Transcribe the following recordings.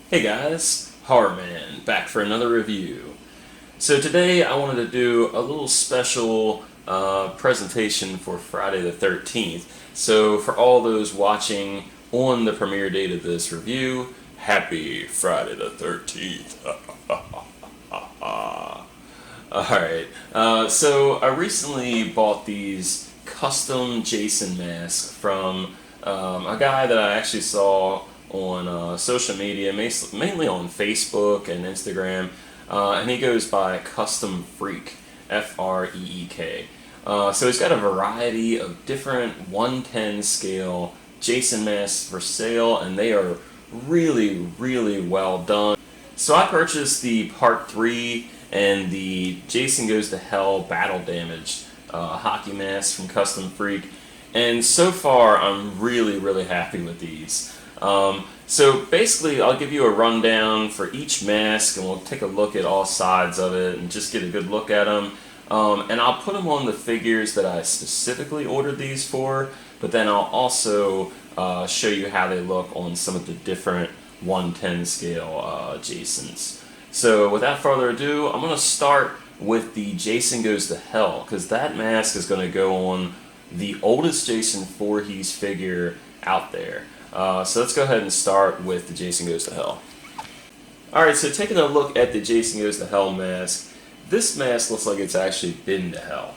Hey guys, Horrorman back for another review. So today I wanted to do a little special presentation for Friday the 13th. So for all those watching on the premiere date of this review, happy Friday the 13th. Alright, so I recently bought these custom Jason masks from a guy that I actually saw on social media, mainly on Facebook and Instagram, and he goes by Custom Freek, Freek. So he's got a variety of different 110 scale Jason masks for sale, and they are really well done. So I purchased the Part 3 and the Jason Goes to Hell Battle Damage hockey mask from Custom Freek, and so far I'm really happy with these. So basically I'll give you a rundown for each mask and we'll take a look at all sides of it and just get a good look at them. And I'll put them on the figures that I specifically ordered these for, but then I'll also show you how they look on some of the different 110 scale Jasons. So without further ado, I'm going to start with the Jason Goes to Hell, because that mask is going to go on the oldest Jason Voorhees figure out there. So let's go ahead and start with the Jason Goes to Hell. Alright, so taking a look at the Jason Goes to Hell mask, this mask looks like it's actually been to hell.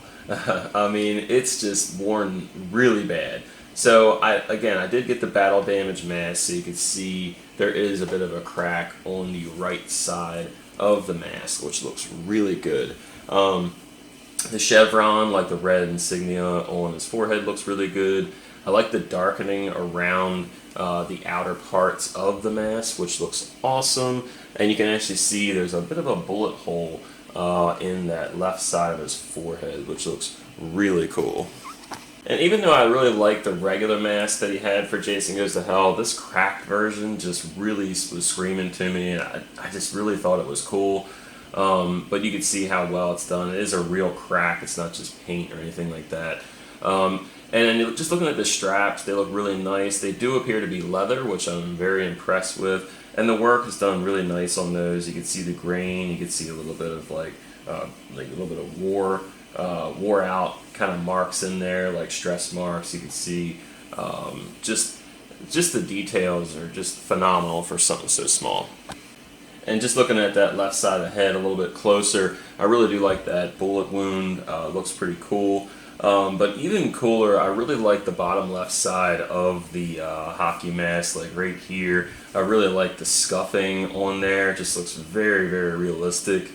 I mean, it's just worn really bad. So I did get the battle damage mask, so you can see there is a bit of a crack on the right side of the mask, which looks really good. The chevron, like the red insignia on his forehead, looks really good. I like the darkening around the outer parts of the mask, which looks awesome. And you can actually see there's a bit of a bullet hole in that left side of his forehead, which looks really cool. And even though I really like the regular mask that he had for Jason Goes to Hell, this cracked version just really was screaming to me, and I just really thought it was cool. But you can see how well it's done. It is a real crack, it's not just paint or anything like that. And just looking at the straps, they look really nice. They do appear to be leather, which I'm very impressed with. And the work is done really nice on those. You can see the grain, you can see a little bit of like a little bit of wore out kind of marks in there, like stress marks. You can see just the details are just phenomenal for something so small. And just looking at that left side of the head a little bit closer, I really do like that bullet wound. Looks pretty cool. But even cooler, I really like the bottom left side of the hockey mask, like right here. I really like the scuffing on there. It just looks very realistic.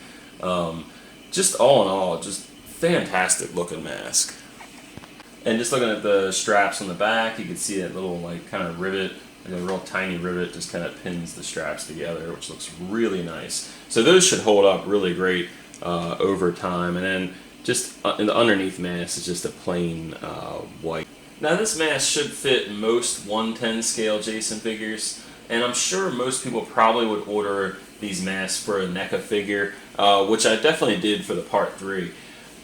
Just all in all, just fantastic looking mask. And just looking at the straps on the back, you can see that little like kind of rivet, like a real tiny rivet just kind of pins the straps together, which looks really nice. So those should hold up really great over time. And then just in the underneath mask is just a plain white. Now this mask should fit most 110 scale Jason figures, and I'm sure most people probably would order these masks for a NECA figure, which I definitely did for the Part 3.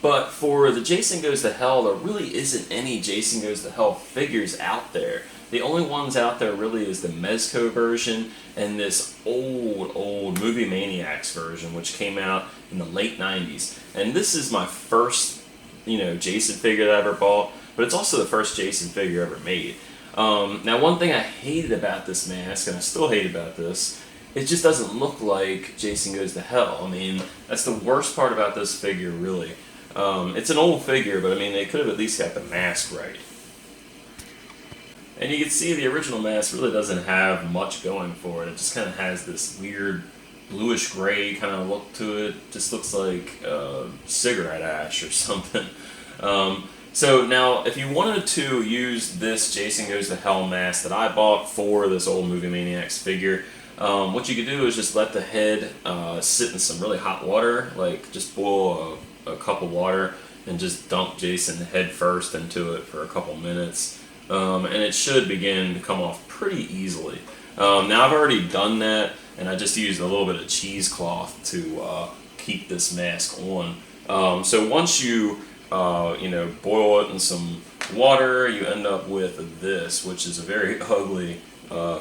But for the Jason Goes to Hell, there really isn't any Jason Goes to Hell figures out there. The only ones out there really is the Mezco version and this old movie Maniacs version, which came out in the late 90s. And this is my first, Jason figure that I ever bought, but it's also the first Jason figure ever made. Now, one thing I hated about this mask, and I still hate about this, it just doesn't look like Jason Goes to Hell. I mean, that's the worst part about this figure, really. It's an old figure, but I mean, they could have at least got the mask right. And you can see the original mask really doesn't have much going for it. It just kind of has this weird bluish gray kind of look to it. Just looks like cigarette ash or something. So now, if you wanted to use this Jason Goes to Hell mask that I bought for this old movie Maniacs figure, what you could do is just let the head sit in some really hot water, like just boil a cup of water and just dump Jason head first into it for a couple minutes. And it should begin to come off pretty easily. Now I've already done that, and I just used a little bit of cheesecloth to keep this mask on. So once you boil it in some water, you end up with this, which is a very ugly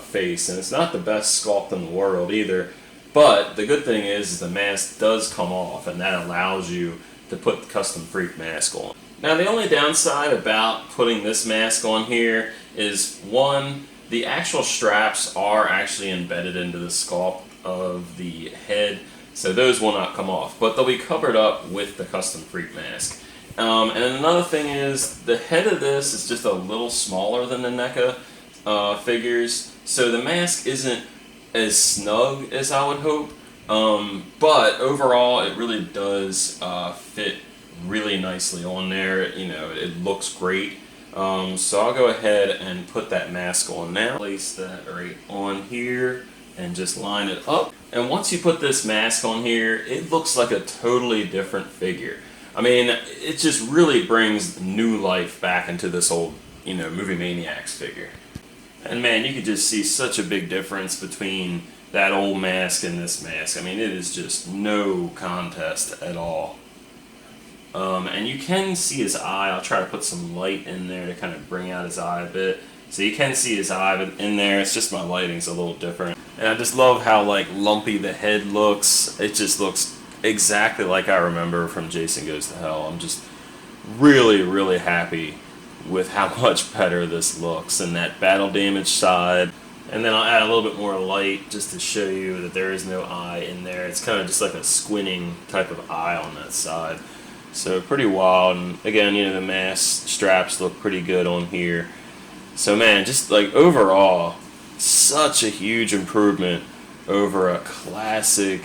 face, and it's not the best sculpt in the world either. But the good thing is the mask does come off, and that allows you to put the Custom Freek mask on. Now the only downside about putting this mask on here is, one, the actual straps are actually embedded into the sculpt of the head, so those will not come off, but they'll be covered up with the Custom Freek mask. And another thing is, the head of this is just a little smaller than the NECA figures, so the mask isn't as snug as I would hope, but overall it really does fit really nicely on there. You know, it looks great. So I'll go ahead and put that mask on now. Place that right on here and just line it up. And once you put this mask on here, it looks like a totally different figure. I mean, it just really brings new life back into this old, you know, movie Maniacs figure. And man, you could just see such a big difference between that old mask and this mask. I mean, it is just no contest at all. And you can see his eye. I'll try to put some light in there to kind of bring out his eye a bit. So you can see his eye in there. It's just my lighting's a little different. And I just love how like lumpy the head looks. It just looks exactly like I remember from Jason Goes to Hell. I'm just really, really happy with how much better this looks. And that battle damage side. And then I'll add a little bit more light just to show you that there is no eye in there. It's kind of just like a squinting type of eye on that side. So pretty wild. And again, you know, the mask straps look pretty good on here. So man, just like overall, such a huge improvement over a classic,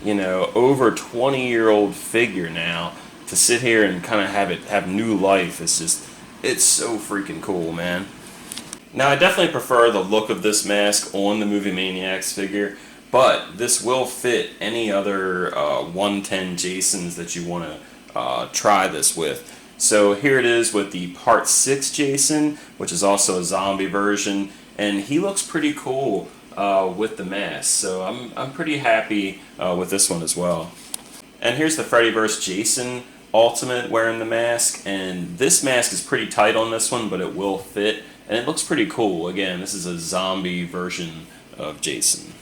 you know, over 20-year-old figure now. To sit here and kind of have new life, it's so freaking cool, man. Now I definitely prefer the look of this mask on the movie Maniacs figure, but this will fit any other 110 Jasons that you want to try this with. So here it is with the Part 6 Jason, which is also a zombie version, and he looks pretty cool with the mask. So I'm pretty happy with this one as well. And here's the Freddy vs. Jason Ultimate wearing the mask, and this mask is pretty tight on this one, but it will fit, and it looks pretty cool. Again, this is a zombie version of Jason.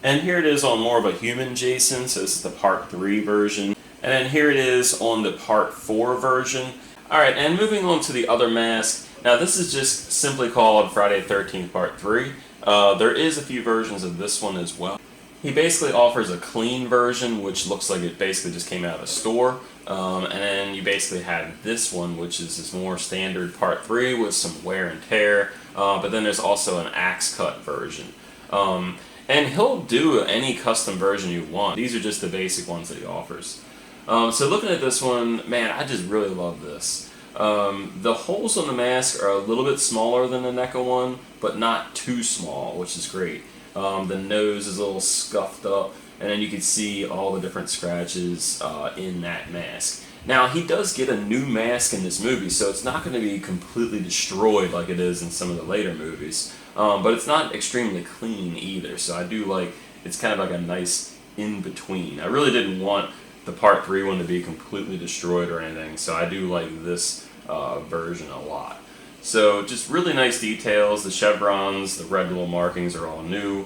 And here it is on more of a human Jason, so this is the Part 3 version. And then here it is on the Part 4 version. Alright, and moving on to the other mask. Now this is just simply called Friday the 13th Part 3. There is a few versions of this one as well. He basically offers a clean version, which looks like it basically just came out of a store. And then you basically have this one, which is this more standard Part 3 with some wear and tear. But then there's also an axe cut version. And he'll do any custom version you want. These are just the basic ones that he offers. So looking at this one, man, I just really love this. The holes on the mask are a little bit smaller than the NECA one, but not too small, which is great. The nose is a little scuffed up, and then you can see all the different scratches in that mask. Now, he does get a new mask in this movie, so it's not going to be completely destroyed like it is in some of the later movies. But it's not extremely clean either, so I do like, it's kind of like a nice in-between. I really didn't want the Part 3 one to be completely destroyed or anything, so I do like this version a lot. So just really nice details. The chevrons, the red little markings are all new,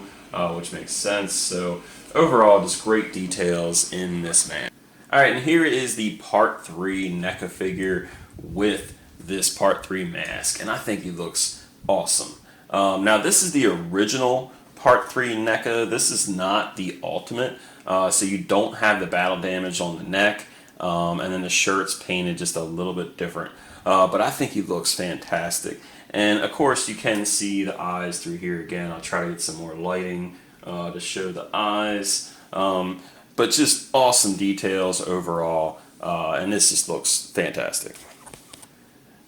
which makes sense. So overall, just great details in this man. Alright, and here is the Part 3 NECA figure with this Part 3 mask, and I think he looks awesome. Now this is the original Part 3 NECA. This is not the Ultimate, so you don't have the battle damage on the neck, and then the shirt's painted just a little bit different. But I think he looks fantastic. And of course you can see the eyes through here again. I'll try to get some more lighting to show the eyes. But just awesome details overall, and this just looks fantastic.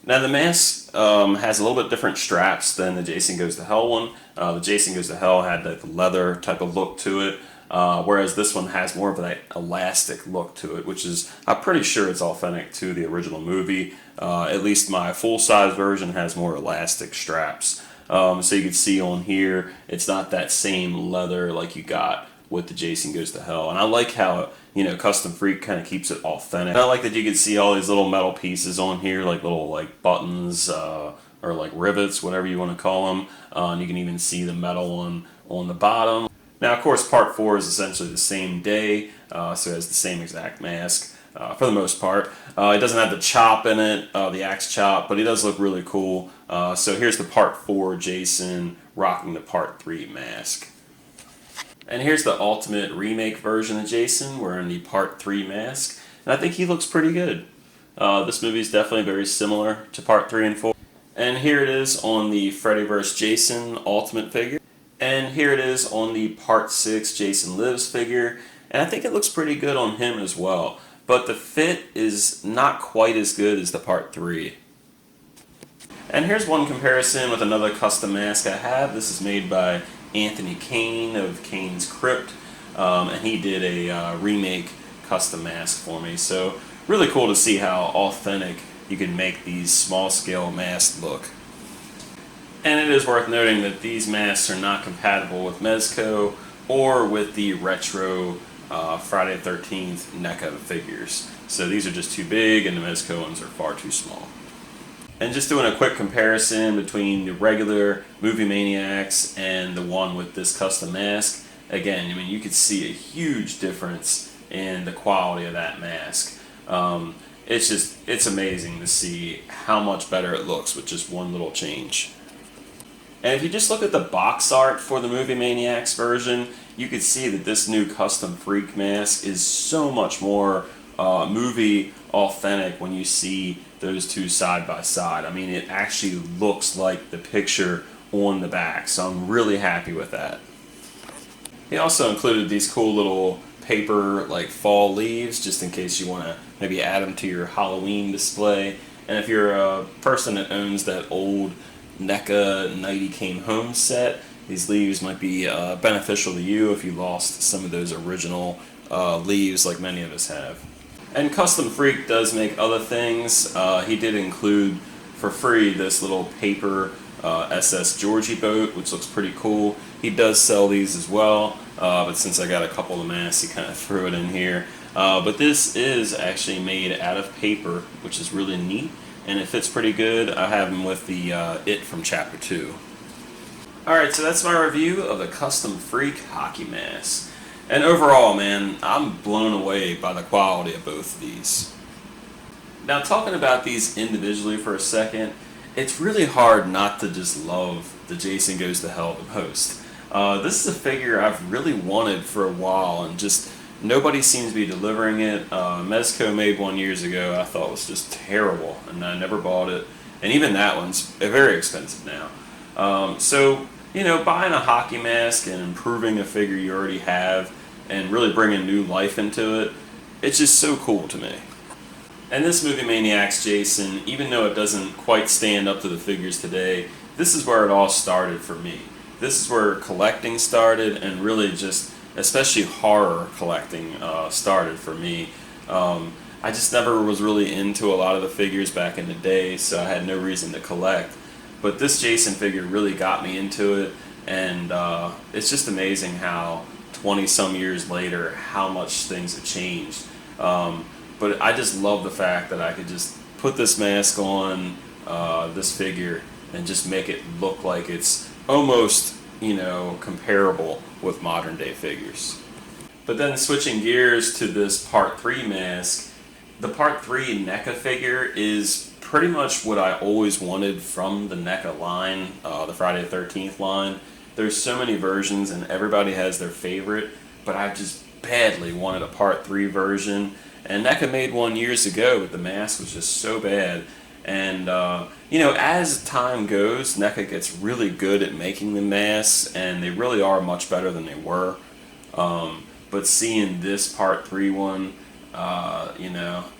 Now the mask has a little bit different straps than the Jason Goes to Hell one. The Jason Goes to Hell had the leather type of look to it, whereas this one has more of that elastic look to it, which is, I'm pretty sure it's authentic to the original movie. At least my full-size version has more elastic straps. So you can see on here, it's not that same leather like you got with the Jason Goes to Hell. And I like how, Custom Freek kind of keeps it authentic. And I like that you can see all these little metal pieces on here, like little like buttons or like rivets, whatever you want to call them. And you can even see the metal on the bottom. Now, of course, part 4 is essentially the same day, so it has the same exact mask for the most part. It doesn't have the chop in it, the axe chop, but he does look really cool. So here's the part 4 Jason rocking the part 3 mask. And here's the ultimate remake version of Jason wearing the part 3 mask. And I think he looks pretty good. This movie is definitely very similar to part 3 and 4. And here it is on the Freddy vs. Jason Ultimate figure. And here it is on the part 6 Jason Lives figure. And I think it looks pretty good on him as well. But the fit is not quite as good as the part 3. And here's one comparison with another custom mask I have. This is made by Anthony Kane of Kane's Crypt, and he did a remake custom mask for me. So really cool to see how authentic you can make these small scale masks look. And it is worth noting that these masks are not compatible with Mezco or with the retro Friday the 13th NECA figures. So these are just too big and the Mezco ones are far too small. And just doing a quick comparison between the regular Movie Maniacs and the one with this custom mask, again, I mean, you could see a huge difference in the quality of that mask. It's amazing to see how much better it looks with just one little change. And if you just look at the box art for the Movie Maniacs version, you could see that this new Custom Freek mask is so much more movie authentic when you see those two side by side. I mean, it actually looks like the picture on the back, so I'm really happy with that. He also included these cool little paper like fall leaves, just in case you want to maybe add them to your Halloween display. And if you're a person that owns that old NECA Night He Came Home set, these leaves might be beneficial to you if you lost some of those original leaves like many of us have. And Custom Freek does make other things. He did include for free this little paper SS Georgie boat, which looks pretty cool. He does sell these as well, but since I got a couple of masks, he kind of threw it in here. But this is actually made out of paper, which is really neat, and it fits pretty good. I have him with the It from Chapter 2. Alright, so that's my review of the Custom Freek hockey mask. And overall, man, I'm blown away by the quality of both of these. Now, talking about these individually for a second, it's really hard not to just love the Jason Goes to Hell the most. This is a figure I've really wanted for a while, and just nobody seems to be delivering it. Mezco made one years ago I thought was just terrible, and I never bought it. And even that one's very expensive now. So, buying a hockey mask and improving a figure you already have and really bringing new life into it, it's just so cool to me. And this Movie Maniacs Jason, even though it doesn't quite stand up to the figures today, this is where it all started for me. This is where collecting started, and really just, especially horror collecting started for me. I just never was really into a lot of the figures back in the day, so I had no reason to collect. But this Jason figure really got me into it, and it's just amazing how 20-some years later, how much things have changed. But I just love the fact that I could just put this mask on this figure and just make it look like it's almost, comparable with modern day figures. But then switching gears to this Part 3 mask, the Part 3 NECA figure is pretty much what I always wanted from the NECA line, the Friday the 13th line. There's so many versions and everybody has their favorite, but I just badly wanted a Part 3 version. And NECA made one years ago, but the mask was just so bad. And, as time goes, NECA gets really good at making the masks, and they really are much better than they were. But seeing this Part 3 one,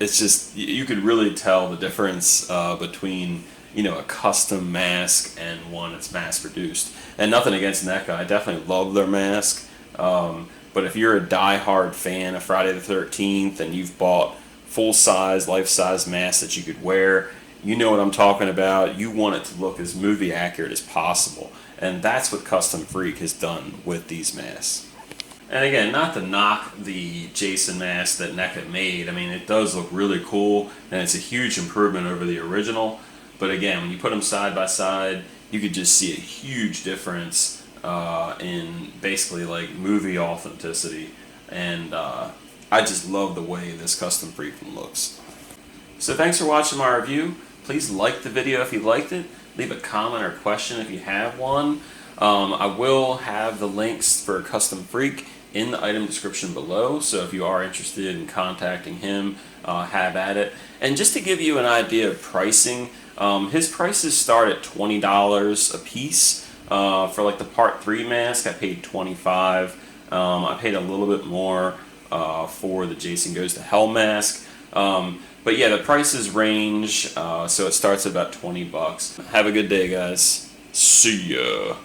it's just, you could really tell the difference between, a custom mask and one that's mass produced. And nothing against NECA, I definitely love their mask. But if you're a die-hard fan of Friday the 13th and you've bought full-size, life-size masks that you could wear, you know what I'm talking about. You want it to look as movie accurate as possible. And that's what Custom Freek has done with these masks. And again, not to knock the Jason mask that NECA made. I mean, it does look really cool, and it's a huge improvement over the original. But again, when you put them side by side, you could just see a huge difference in basically like movie authenticity. And I just love the way this Custom Freek looks. So thanks for watching my review. Please like the video if you liked it. Leave a comment or question if you have one. I will have the links for Custom Freek in the item description below, so if you are interested in contacting him, have at it. And just to give you an idea of pricing, his prices start at $20 a piece. For like the Part 3 mask, I paid $25. I paid a little bit more for the Jason Goes to Hell mask. But yeah, the prices range, so it starts at about $20. Have a good day, guys. See ya.